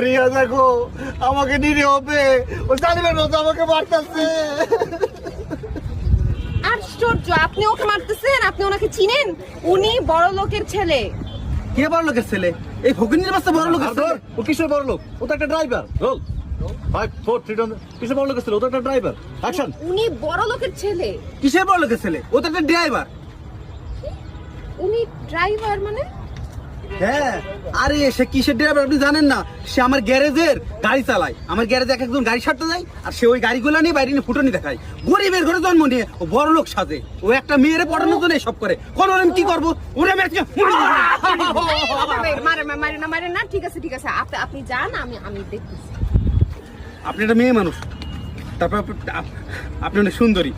রিয়া দেখো আমাকে নিয়ে হবে, ও জানিবেন মতো আমাকে মারতেছে। আশ্চর্য, আপনি ওকে মারতেছেন? আপনি ওনাকে চিনেন? উনি বড় লোকের ছেলে। কে বড় লোকের ছেলে? এই ফকিন্নির বাচ্চা বড় লোকের ছেলে? ও কিসের বড় লোক? ও তো একটা ড্রাইভার। রোল 5 4 3 কিসের বড় লোকের ছেলে? ও তো একটা ড্রাইভার। অ্যাকশন। উনি বড় লোকের ছেলে। কিসের বড় লোকের ছেলে? ও তো একটা ড্রাইভার। উনি ড্রাইভার মানে? হ্যাঁ, আরে সে কিসের ড্রাইভার আপনি জানেন না? সে আমার গ্যারেজের গাড়ি চালায়। আমার গ্যারেজে একজন গাড়ি সারতে যায়, আর সে ওই গাড়িগুলো নিয়ে বাইরে নিয়ে ফুটনি দেখায়। গরিবের ঘরে জন্ম নিয়ে ও বড় লোক সাজে। ও একটা মেয়েরে পড়ানোর জন্য এসব করে। কোন আমি কি করবো? ওরে আমি আজকে মারে না। ঠিক আছে ঠিক আছে, আপনি যান, আমি দেখতেছি। আপনি একটা মেয়ে মানুষ, তারপর আপনি অনেক সুন্দরী।